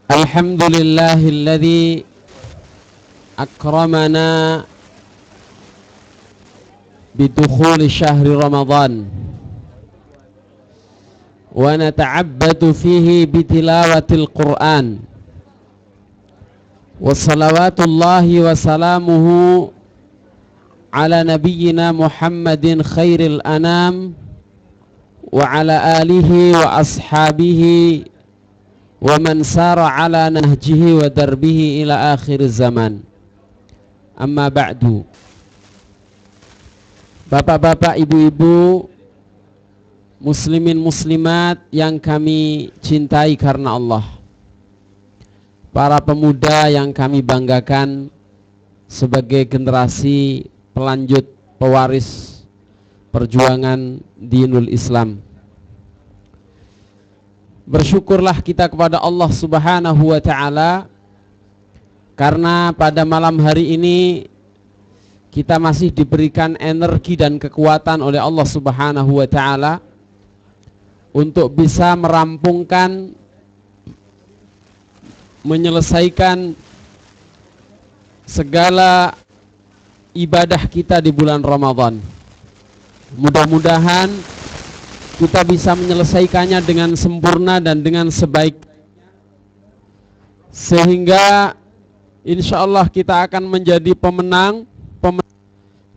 Alhamdulillahilladzi akramana bidukhuli syahri Ramadan wa nata'abbadu fihi bitilawatil Qur'an wa salawatullahi wa salamuhu ala nabiyyina Muhammadin khairil anam wa ala alihi wa ashabihi wa man sara ala nahjihi wa darbihi ila akhir zaman. Amma ba'du. Bapak-bapak, ibu-ibu, muslimin muslimat yang kami cintai karena Allah, para pemuda yang kami banggakan sebagai generasi pelanjut pewaris perjuangan dinul Islam. Bersyukurlah kita kepada Allah Subhanahu wa ta'ala karena pada malam hari ini kita masih diberikan energi dan kekuatan oleh Allah Subhanahu wa ta'ala untuk bisa merampungkan, menyelesaikan segala ibadah kita di bulan Ramadan. Mudah-mudahan kita bisa menyelesaikannya dengan sempurna dan dengan sebaik-baiknya, sehingga insya Allah kita akan menjadi pemenang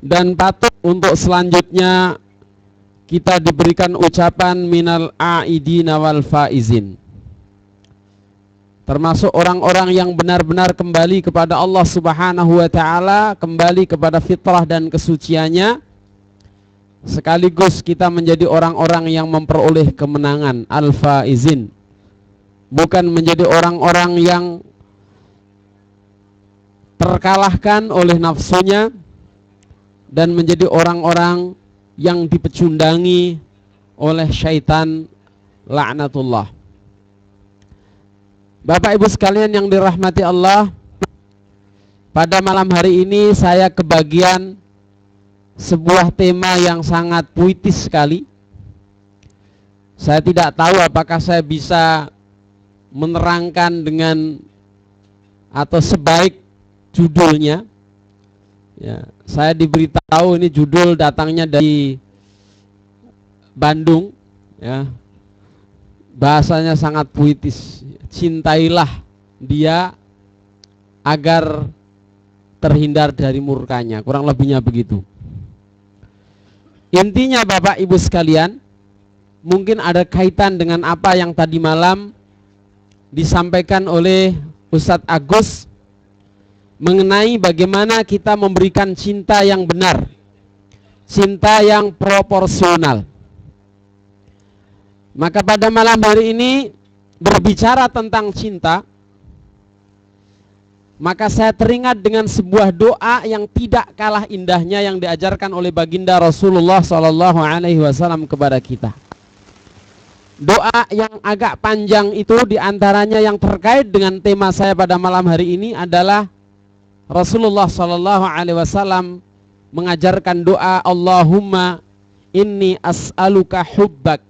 dan patut untuk selanjutnya kita diberikan ucapan minal a'idina wal faizin, termasuk orang-orang yang benar-benar kembali kepada Allah Subhanahu wa ta'ala, kembali kepada fitrah dan kesuciannya, sekaligus kita menjadi orang-orang yang memperoleh kemenangan, al-faizin, bukan menjadi orang-orang yang terkalahkan oleh nafsunya dan menjadi orang-orang yang dipecundangi oleh syaitan laknatullah. Bapak ibu sekalian yang dirahmati Allah, pada malam hari ini saya kebagian sebuah tema yang sangat puitis sekali. Saya tidak tahu apakah saya bisa menerangkan dengan atau sebaik judulnya. Ya, saya diberitahu ini judul datangnya dari Bandung, ya. Bahasanya sangat puitis. Cintailah dia agar terhindar dari murkanya. Kurang lebihnya begitu. Intinya Bapak Ibu sekalian, mungkin ada kaitan dengan apa yang tadi malam disampaikan oleh Ustadz Agus mengenai bagaimana kita memberikan cinta yang benar, cinta yang proporsional. Maka pada malam hari ini berbicara tentang cinta, maka saya teringat dengan sebuah doa yang tidak kalah indahnya yang diajarkan oleh baginda Rasulullah SAW kepada kita. Doa yang agak panjang itu diantaranya yang terkait dengan tema saya pada malam hari ini adalah Rasulullah SAW mengajarkan doa, Allahumma inni as'aluka hubbak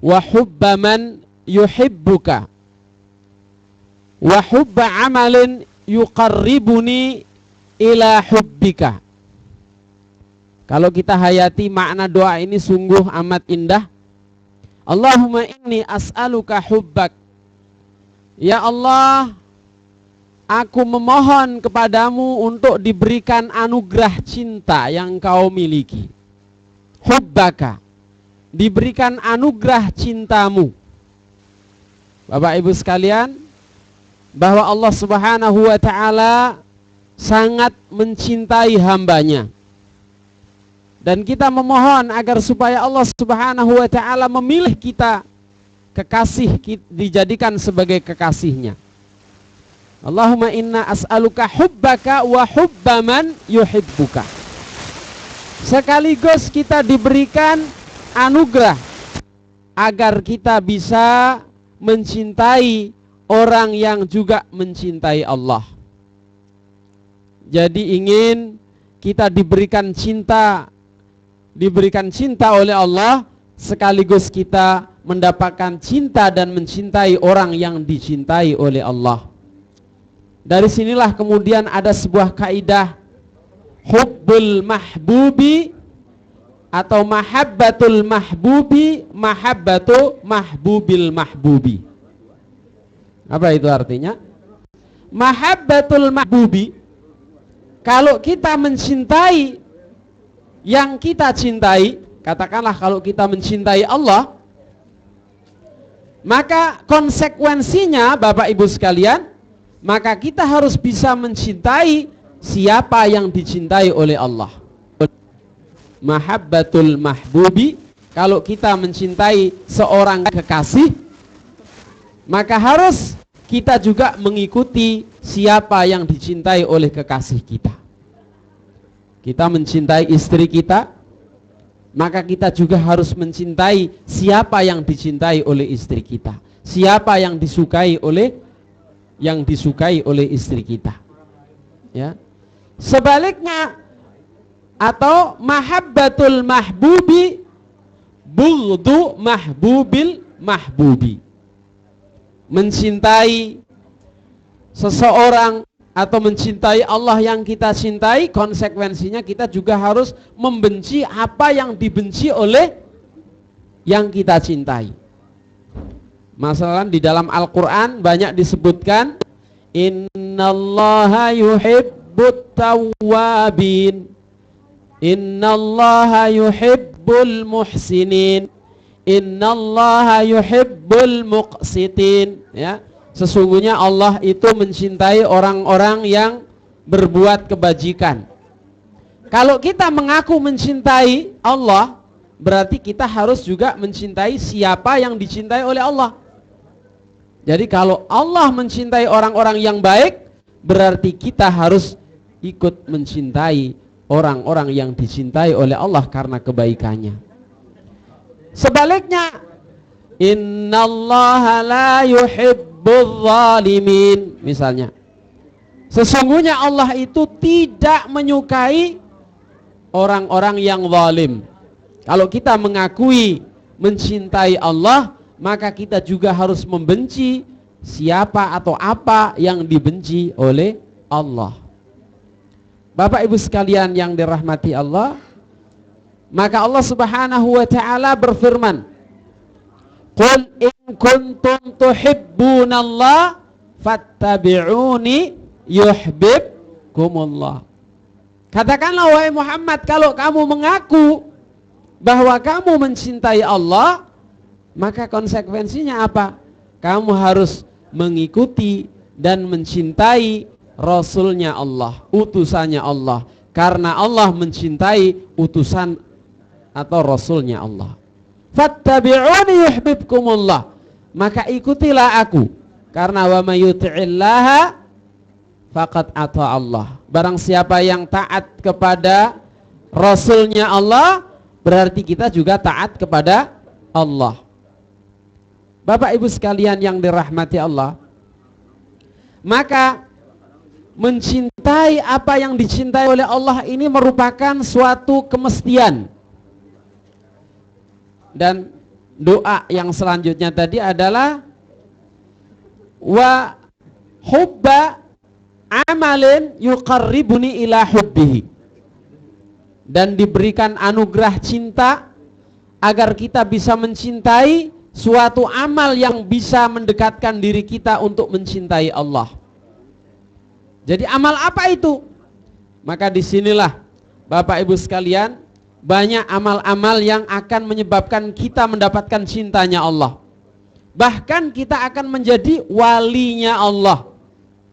wa hubba man yuhibbuka wa hubba amalin yuqarribuni ila hubbika. Kalau kita hayati makna doa ini sungguh amat indah. Allahumma inni as'aluka hubbak, ya Allah, aku memohon kepadamu untuk diberikan anugerah cinta yang kau miliki. Hubbaka, diberikan anugerah cintamu. Bapak Ibu sekalian, bahwa Allah Subhanahu wa ta'ala sangat mencintai hambanya. Dan kita memohon agar supaya Allah Subhanahu wa ta'ala memilih kita kekasih, dijadikan sebagai kekasihnya. Allahumma inna as'aluka hubbaka wa hubba man yuhibbuka. Sekaligus kita diberikan anugerah agar kita bisa mencintai orang yang juga mencintai Allah. Jadi ingin kita diberikan cinta oleh Allah, sekaligus kita mendapatkan cinta dan mencintai orang yang dicintai oleh Allah. Dari sinilah kemudian ada sebuah kaidah hubbul mahbubi atau mahabbatul mahbubi mahabbatu mahbubil mahbubi. Apa itu artinya? Mahabbatul mahbubi, kalau kita mencintai yang kita cintai, katakanlah kalau kita mencintai Allah, maka konsekuensinya Bapak Ibu sekalian, maka kita harus bisa mencintai siapa yang dicintai oleh Allah. Mahabbatul mahbubi, kalau kita mencintai seorang kekasih, maka harus kita juga mengikuti siapa yang dicintai oleh kekasih kita. Kita mencintai istri kita, maka kita juga harus mencintai siapa yang dicintai oleh istri kita, siapa yang disukai oleh istri kita. Ya. Sebaliknya, atau mahabbatul mahbubi bughdu mahbubil mahbubi, mencintai seseorang atau mencintai Allah yang kita cintai, konsekuensinya kita juga harus membenci apa yang dibenci oleh yang kita cintai. Masalah di dalam Al-Quran banyak disebutkan, innallaha yuhibbut tawwabin, innallaha yuhibbul muhsinin, innallaha yuhibbul muqsitin. Ya, sesungguhnya Allah itu mencintai orang-orang yang berbuat kebajikan. Kalau kita mengaku mencintai Allah, berarti kita harus juga mencintai siapa yang dicintai oleh Allah. Jadi kalau Allah mencintai orang-orang yang baik, berarti kita harus ikut mencintai orang-orang yang dicintai oleh Allah karena kebaikannya. Sebaliknya, innallaha la yuhibbul zalimin, misalnya, sesungguhnya Allah itu tidak menyukai orang-orang yang zalim. Kalau kita mengakui mencintai Allah, maka kita juga harus membenci siapa atau apa yang dibenci oleh Allah. Bapak Ibu sekalian yang dirahmati Allah, maka Allah Subhanahu wa taala berfirman, "Qul in kuntum tuhibbunallah fattabi'uni yuhibbukumullah." Katakanlah wahai Muhammad, kalau kamu mengaku bahwa kamu mencintai Allah, maka konsekuensinya apa? Kamu harus mengikuti dan mencintai Rasulnya Allah, utusannya Allah, karena Allah mencintai utusan atau Rasulnya Allah. Fattabi'uni yuhibbukumullah, maka ikutilah aku, karena wa may yuti'illaha faqad ata Allah. Barang siapa yang taat kepada Rasulnya Allah, berarti kita juga taat kepada Allah. Bapak Ibu sekalian yang dirahmati Allah, maka mencintai apa yang dicintai oleh Allah ini merupakan suatu kemestian. Dan doa yang selanjutnya tadi adalah wa hubba amalin yuqarribuni ila hubbihi, dan diberikan anugerah cinta agar kita bisa mencintai suatu amal yang bisa mendekatkan diri kita untuk mencintai Allah. Jadi amal apa itu? Maka disinilah Bapak Ibu sekalian, banyak amal-amal yang akan menyebabkan kita mendapatkan cintanya Allah. Bahkan kita akan menjadi walinya Allah.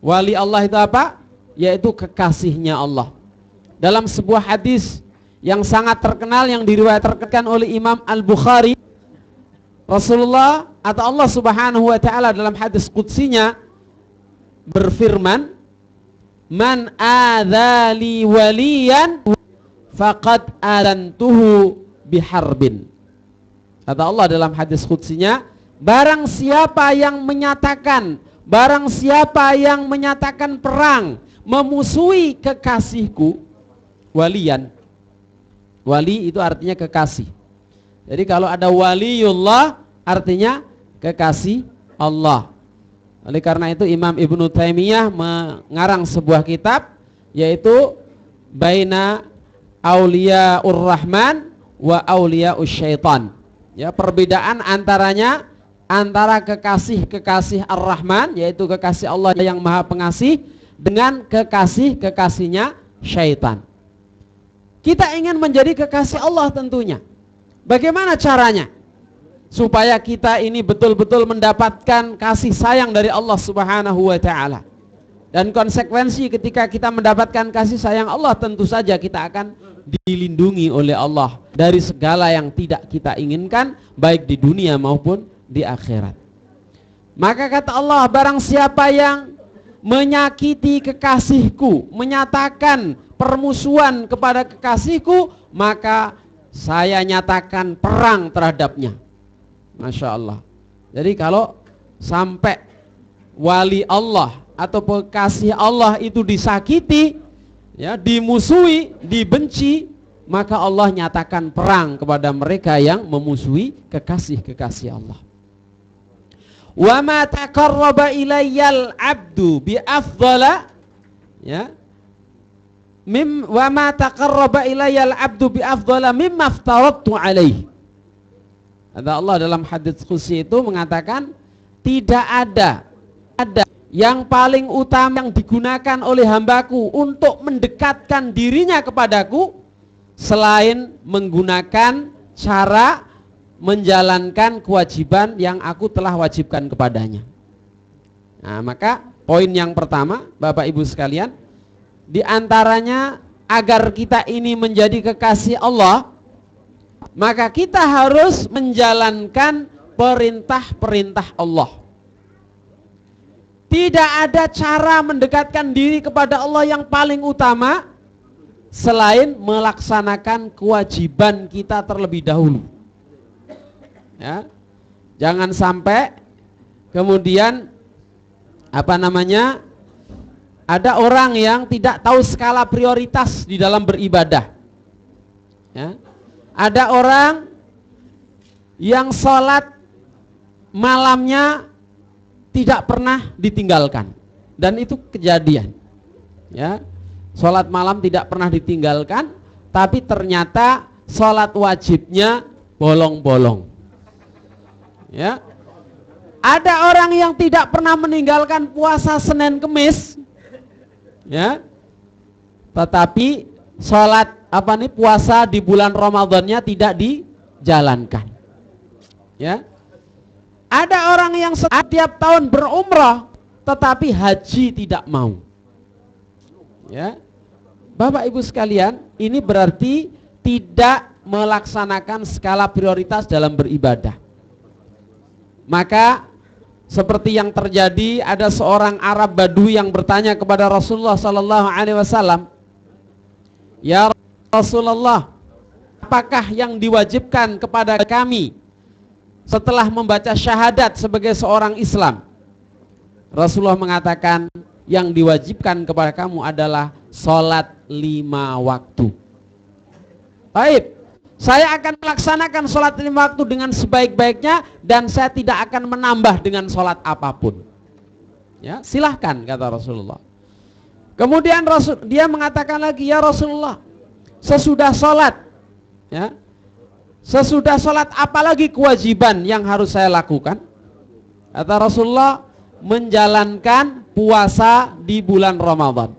Wali Allah itu apa? Yaitu kekasihnya Allah. Dalam sebuah hadis yang sangat terkenal yang diriwayatkan oleh Imam Al-Bukhari, Rasulullah atau Allah Subhanahu wa taala dalam hadis qudsinya berfirman, "Man adzali waliyan faqad adantuhu biharbin." Kata Allah dalam hadis qudsinya, barang siapa yang menyatakan perang, memusuhi kekasihku, walian. Wali itu artinya kekasih. Jadi kalau ada waliullah, artinya kekasih Allah. Oleh karena itu Imam Ibnu Taimiyah mengarang sebuah kitab yaitu Baina Auliyaur Rahman wa Auliyaus Syaitan. Ya, perbedaan antara kekasih-kekasih Ar-Rahman yaitu kekasih Allah yang Maha Pengasih dengan kekasih-kekasihnya syaitan. Kita ingin menjadi kekasih Allah tentunya. Bagaimana caranya? Supaya kita ini betul-betul mendapatkan kasih sayang dari Allah Subhanahu wa ta'ala. Dan konsekuensi ketika kita mendapatkan kasih sayang Allah, tentu saja kita akan dilindungi oleh Allah dari segala yang tidak kita inginkan, baik di dunia maupun di akhirat. Maka kata Allah, barang siapa yang menyakiti kekasihku, menyatakan permusuhan kepada kekasihku, maka saya nyatakan perang terhadapnya. Masya Allah. Jadi kalau sampai wali Allah atau kekasih Allah itu disakiti, ya, dimusuhi, dibenci, maka Allah nyatakan perang kepada mereka yang memusuhi kekasih-kekasih Allah. Wa ma taqarraba ilayyal 'abdu bi afdhala, ya, wa ma taqarraba ilayyal 'abdu bi afdhala mimma aftaradtu alaihi. Ada Allah dalam hadits qudsi itu mengatakan tidak ada yang paling utama yang digunakan oleh hambaku untuk mendekatkan dirinya kepadaku selain menggunakan cara menjalankan kewajiban yang aku telah wajibkan kepadanya. Nah, maka poin yang pertama, Bapak Ibu sekalian, di antaranya agar kita ini menjadi kekasih Allah, maka kita harus menjalankan perintah-perintah Allah. Tidak ada cara mendekatkan diri kepada Allah yang paling utama selain melaksanakan kewajiban kita terlebih dahulu. Ya. Jangan sampai kemudian ada orang yang tidak tahu skala prioritas di dalam beribadah. Ya. Ada orang yang sholat malamnya tidak pernah ditinggalkan, dan itu kejadian. Ya, sholat malam tidak pernah ditinggalkan, tapi ternyata sholat wajibnya bolong-bolong. Ya, ada orang yang tidak pernah meninggalkan puasa Senin Kemis, ya, tetapi sholat puasa di bulan Ramadannya tidak dijalankan. Ya, ada orang yang setiap tahun berumrah tetapi haji tidak mau. Ya, Bapak Ibu sekalian, ini berarti tidak melaksanakan skala prioritas dalam beribadah. Maka seperti yang terjadi, ada seorang Arab Badui yang bertanya kepada Rasulullah sallallahu alaihi wasallam, "Ya Rasulullah, apakah yang diwajibkan kepada kami setelah membaca syahadat sebagai seorang Islam?" Rasulullah mengatakan, yang diwajibkan kepada kamu adalah sholat 5 waktu. Baik, saya akan melaksanakan sholat 5 waktu dengan sebaik-baiknya dan saya tidak akan menambah dengan sholat apapun. Ya, silahkan, kata Rasulullah. Kemudian dia mengatakan lagi, "Ya Rasulullah, sesudah sholat, ya, sesudah sholat apalagi kewajiban yang harus saya lakukan?" Kata Rasulullah, "Menjalankan puasa di bulan Ramadan."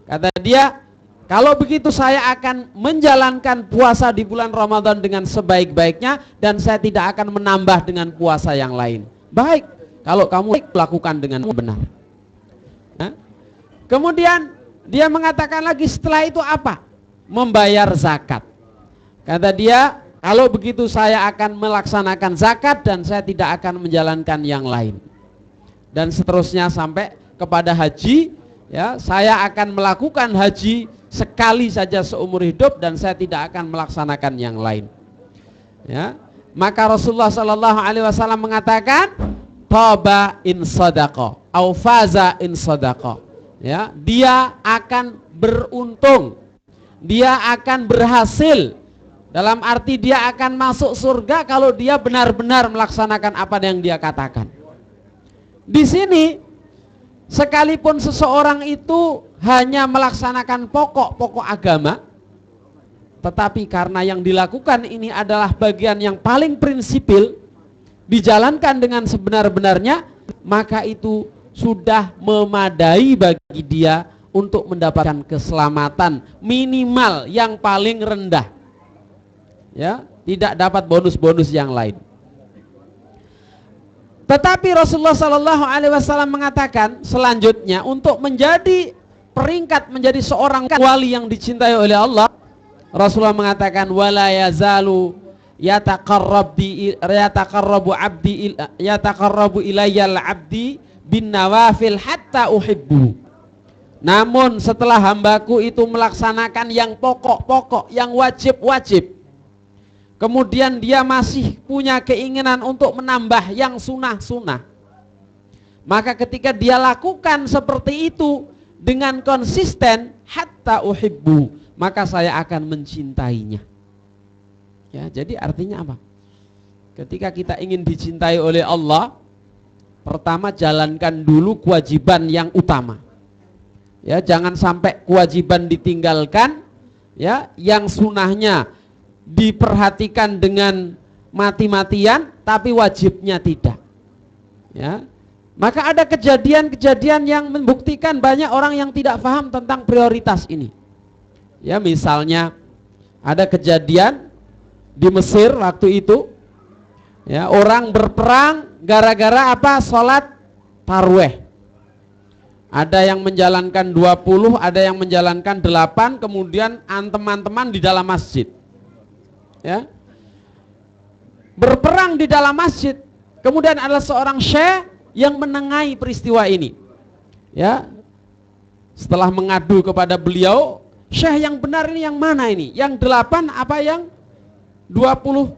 Kata dia, "Kalau begitu saya akan menjalankan puasa di bulan Ramadan dengan sebaik-baiknya dan saya tidak akan menambah dengan puasa yang lain." Baik, kalau kamu lakukan dengan benar. Nah, kemudian dia mengatakan lagi, setelah itu apa? Membayar zakat. Kata dia, "Kalau begitu saya akan melaksanakan zakat dan saya tidak akan menjalankan yang lain." Dan seterusnya sampai kepada haji, ya, saya akan melakukan haji sekali saja seumur hidup dan saya tidak akan melaksanakan yang lain. Ya, maka Rasulullah sallallahu alaihi wasallam mengatakan, "Taba in shadaqa au faza in shadaqa." Ya, dia akan beruntung, dia akan berhasil Dalam arti dia akan masuk surga kalau dia benar-benar melaksanakan apa yang dia katakan. Di sini sekalipun seseorang itu hanya melaksanakan pokok-pokok agama, tetapi karena yang dilakukan ini adalah bagian yang paling prinsipil, dijalankan dengan sebenar-benarnya, maka itu sudah memadai bagi dia untuk mendapatkan keselamatan minimal yang paling rendah. Ya, tidak dapat bonus-bonus yang lain. Tetapi Rasulullah Shallallahu Alaihi Wasallam mengatakan selanjutnya, untuk menjadi peringkat menjadi seorang wali yang dicintai oleh Allah, Rasulullah mengatakan wala yazalu yataqarrabu ilayyal abdi bin nawafil hatta uhibbu. Namun setelah hambaku itu melaksanakan yang pokok-pokok, yang wajib-wajib, kemudian dia masih punya keinginan untuk menambah yang sunnah-sunnah, maka ketika dia lakukan seperti itu dengan konsisten, hatta uhibbu, maka saya akan mencintainya. Ya, jadi artinya apa? Ketika kita ingin dicintai oleh Allah, pertama jalankan dulu kewajiban yang utama. Ya, jangan sampai kewajiban ditinggalkan, ya, yang sunnahnya diperhatikan dengan mati-matian tapi wajibnya tidak. Ya. Maka ada kejadian-kejadian yang membuktikan banyak orang yang tidak paham tentang prioritas ini. Ya, misalnya ada kejadian di Mesir waktu itu, ya, orang berperang gara-gara apa? Sholat tarawih. Ada yang menjalankan 20, ada yang menjalankan 8, kemudian teman-teman di dalam masjid. Ya, berperang di dalam masjid. Kemudian ada seorang syekh yang menengahi peristiwa ini. Ya, setelah mengadu kepada beliau, syekh yang benar ini yang mana ini? Yang 8 apa yang 22?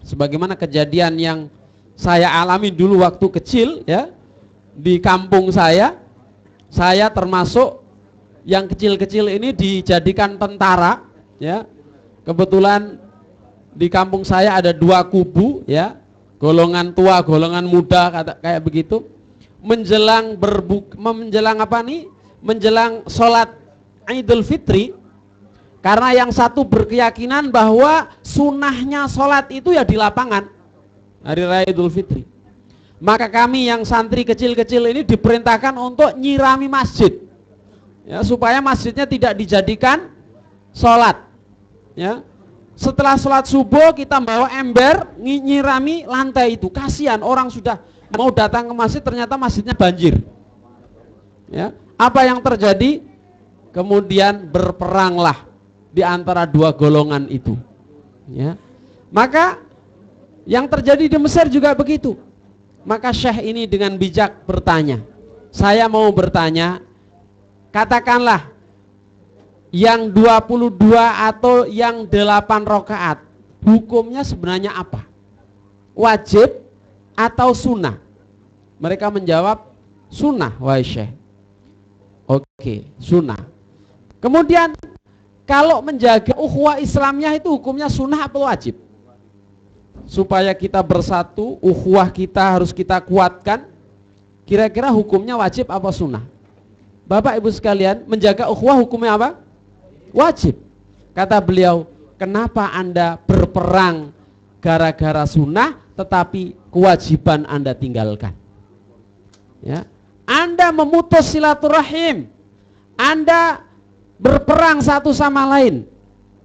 Sebagaimana kejadian yang saya alami dulu waktu kecil, ya, di kampung saya termasuk yang kecil-kecil ini dijadikan tentara. Ya, kebetulan di kampung saya ada 2 kubu, ya, golongan tua, golongan muda, kayak begitu. Menjelang menjelang sholat Idul Fitri, karena yang satu berkeyakinan bahwa sunnahnya sholat itu ya di lapangan hari raya Idul Fitri, maka kami yang santri kecil-kecil ini diperintahkan untuk nyirami masjid, ya, supaya masjidnya tidak dijadikan sholat. Ya, setelah sholat subuh kita bawa ember nyirami lantai itu. Kasihan orang sudah mau datang ke masjid, ternyata masjidnya banjir. Ya, apa yang terjadi? Kemudian berperanglah di antara 2 golongan itu. Ya, maka yang terjadi di Mesir juga begitu. Maka syekh ini dengan bijak bertanya, saya mau bertanya, katakanlah yang 22 atau yang 8 rakaat, hukumnya sebenarnya apa? Wajib atau sunnah? Mereka menjawab sunnah, wahai syekh. Oke, sunnah. Kemudian kalau menjaga ukhuwah Islamnya itu hukumnya sunnah atau wajib? Supaya kita bersatu, ukhuwah kita harus kita kuatkan, kira-kira hukumnya wajib apa sunnah? Bapak Ibu sekalian, menjaga ukhuwah hukumnya apa? Wajib. Kata beliau, kenapa Anda berperang gara-gara sunnah tetapi kewajiban Anda tinggalkan? Ya, Anda memutus silaturahim, Anda berperang satu sama lain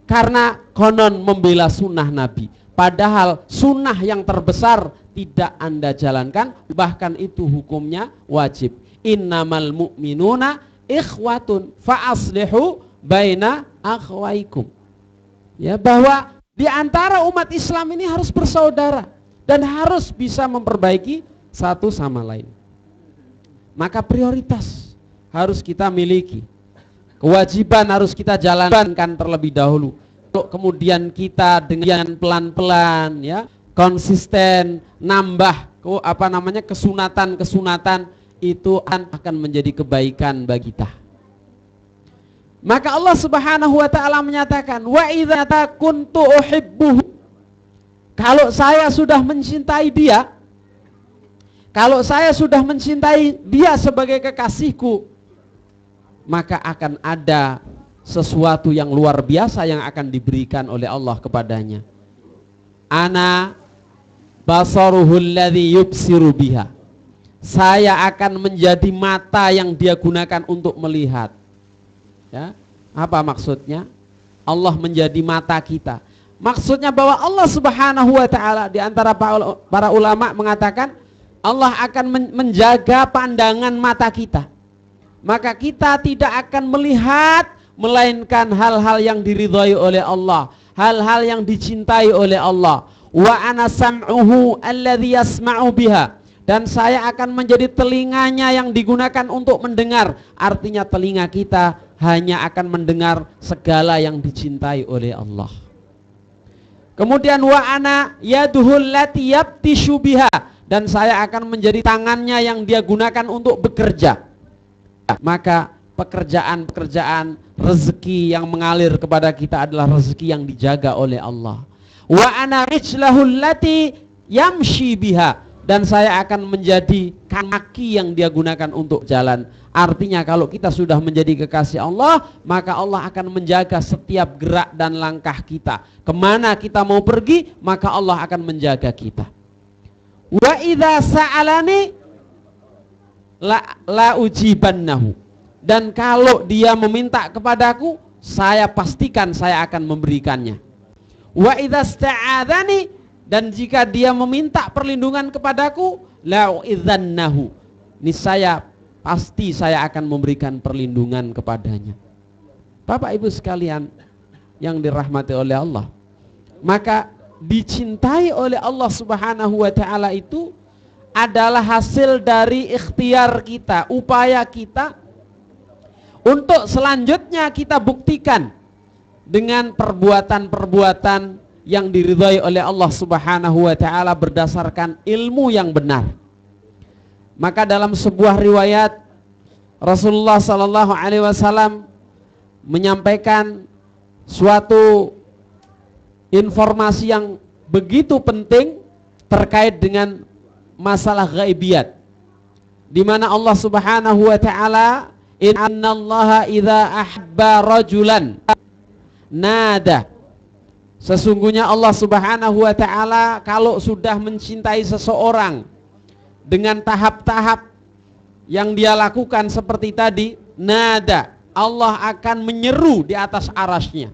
karena konon membela sunnah Nabi, padahal sunnah yang terbesar tidak Anda jalankan, bahkan itu hukumnya wajib. Innamal mu'minuna ikhwatun fa'aslihu baina akhwaikum. Ya, bahwa di antara umat Islam ini harus bersaudara dan harus bisa memperbaiki satu sama lain. Maka prioritas harus kita miliki. Kewajiban harus kita jalankan terlebih dahulu. Kemudian kita dengan pelan-pelan, ya, konsisten nambah kesunatan-kesunatan, itu akan menjadi kebaikan bagi kita. Maka Allah Subhanahu wa taala menyatakan, wa idza kuntu uhibbuhu, kalau saya sudah mencintai dia, kalau saya sudah mencintai dia sebagai kekasihku, maka akan ada sesuatu yang luar biasa yang akan diberikan oleh Allah kepadanya. Ana basaruhul ladzi yubsiru biha, saya akan menjadi mata yang dia gunakan untuk melihat. Ya, apa maksudnya? Allah menjadi mata kita. Maksudnya bahwa Allah Subhanahu wa taala, di antara para ulama mengatakan Allah akan menjaga pandangan mata kita. Maka kita tidak akan melihat melainkan hal-hal yang diridhai oleh Allah, hal-hal yang dicintai oleh Allah. Wa ana sam'uhu alladhi yasma'u biha, dan saya akan menjadi telinganya yang digunakan untuk mendengar. Artinya telinga kita hanya akan mendengar segala yang dicintai oleh Allah. Kemudian wa ana yaduhul lati yabtishu biha, dan saya akan menjadi tangannya yang dia gunakan untuk bekerja. Maka pekerjaan-pekerjaan rezeki yang mengalir kepada kita adalah rezeki yang dijaga oleh Allah. Wa ana rijlahul lati yamshi biha, dan saya akan menjadi kaki yang dia gunakan untuk jalan. Artinya kalau kita sudah menjadi kekasih Allah, maka Allah akan menjaga setiap gerak dan langkah kita. Kemana kita mau pergi, maka Allah akan menjaga kita. Wa idza sa'alani la ujibannahu, dan kalau dia meminta kepadaku, saya pastikan saya akan memberikannya. Wa idza sta'adzani, dan jika dia meminta perlindungan kepadaku, la uidzannahu, niscaya pasti saya akan memberikan perlindungan kepadanya. Bapak Ibu sekalian yang dirahmati oleh Allah, maka dicintai oleh Allah Subhanahu wa taala itu adalah hasil dari ikhtiar kita, upaya kita untuk selanjutnya kita buktikan dengan perbuatan-perbuatan yang diridhai oleh Allah Subhanahu wa taala berdasarkan ilmu yang benar. Maka dalam sebuah riwayat Rasulullah sallallahu alaihi wasallam menyampaikan suatu informasi yang begitu penting terkait dengan masalah ghaibiyat, di mana Allah Subhanahu wa taala, innallaha idza ahabba rajulan nada, sesungguhnya Allah Subhanahu wa taala kalau sudah mencintai seseorang dengan tahap-tahap yang dia lakukan seperti tadi, nada, Allah akan menyeru di atas arasnya.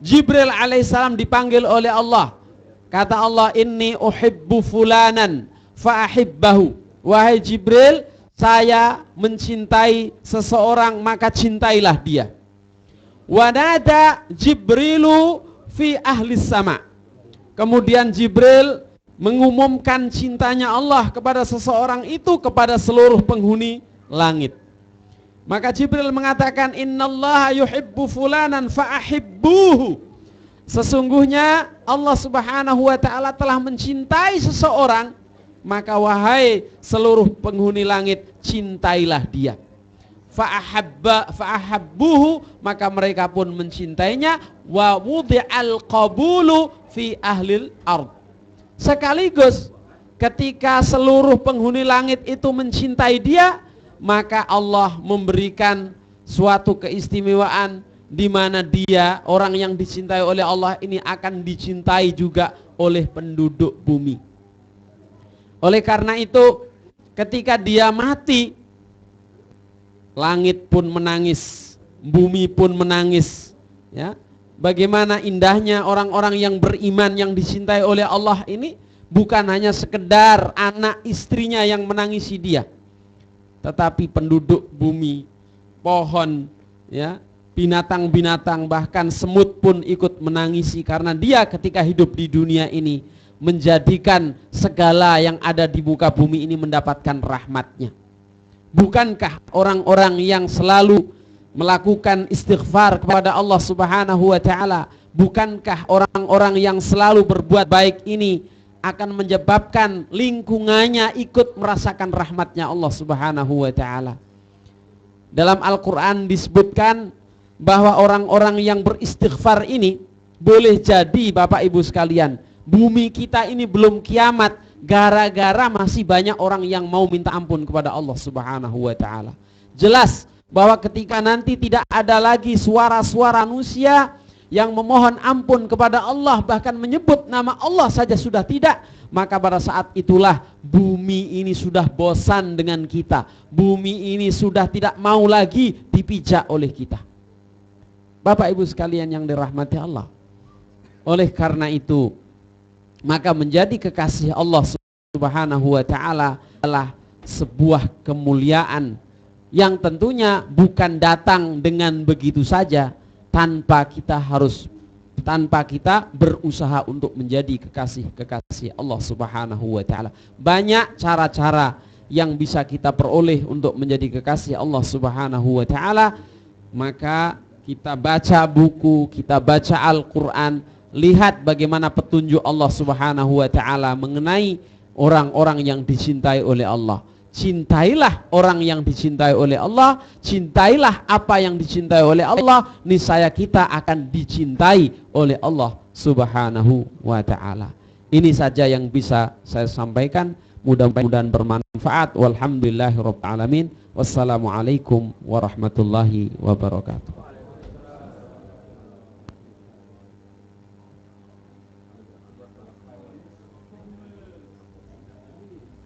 Jibril alaihissalam dipanggil oleh Allah. Kata Allah, inni uhibbu fulanan fa'ahibbahu. Wahai Jibril, saya mencintai seseorang, maka cintailah dia. Wanada Jibrilu fi ahlis sama. Kemudian Jibril mengumumkan cintanya Allah kepada seseorang itu kepada seluruh penghuni langit. Maka Jibril mengatakan, innallaha yuhibbu fulanan fa'ahibbuhu, sesungguhnya Allah Subhanahu wa taala telah mencintai seseorang, maka wahai seluruh penghuni langit, cintailah dia. Fa'ahabbuhu, maka mereka pun mencintainya. Wa wudi'al qabulu fi ahlil ard, sekaligus ketika seluruh penghuni langit itu mencintai dia, maka Allah memberikan suatu keistimewaan di mana dia, orang yang dicintai oleh Allah ini, akan dicintai juga oleh penduduk bumi. Oleh karena itu, ketika dia mati, langit pun menangis, bumi pun menangis. Ya, bagaimana indahnya orang-orang yang beriman yang dicintai oleh Allah ini, bukan hanya sekedar anak istrinya yang menangisi dia, tetapi penduduk bumi, pohon, ya, binatang-binatang, bahkan semut pun ikut menangisi, karena dia ketika hidup di dunia ini menjadikan segala yang ada di muka bumi ini mendapatkan rahmatnya. Bukankah orang-orang yang selalu melakukan istighfar kepada Allah Subhanahu wa taala, bukankah orang-orang yang selalu berbuat baik ini akan menyebabkan lingkungannya ikut merasakan rahmatnya Allah Subhanahu wa taala? Dalam Al-Quran disebutkan, bahwa orang-orang yang beristighfar ini boleh jadi Bapak Ibu sekalian, bumi kita ini belum kiamat gara-gara masih banyak orang yang mau minta ampun kepada Allah Subhanahu wa taala. Jelas bahwa ketika nanti tidak ada lagi suara-suara manusia yang memohon ampun kepada Allah, bahkan menyebut nama Allah saja sudah tidak, maka pada saat itulah bumi ini sudah bosan dengan kita. Bumi ini sudah tidak mau lagi dipijak oleh kita. Bapak Ibu sekalian yang dirahmati Allah. Oleh karena itu, maka menjadi kekasih Allah Subhanahu wa taala adalah sebuah kemuliaan yang tentunya bukan datang dengan begitu saja, tanpa kita berusaha untuk menjadi kekasih Allah Subhanahu wa taala. Banyak cara-cara yang bisa kita peroleh untuk menjadi kekasih Allah Subhanahu wa taala. Maka kita baca buku, kita baca Al-Qur'an, lihat bagaimana petunjuk Allah Subhanahu wa taala mengenai orang-orang yang dicintai oleh Allah. Cintailah orang yang dicintai oleh Allah, cintailah apa yang dicintai oleh Allah, niscaya kita akan dicintai oleh Allah Subhanahu wa taala. Ini saja yang bisa saya sampaikan, mudah-mudahan bermanfaat. Walhamdulillahirabbil alamin. Wassalamualaikum warahmatullahi wabarakatuh.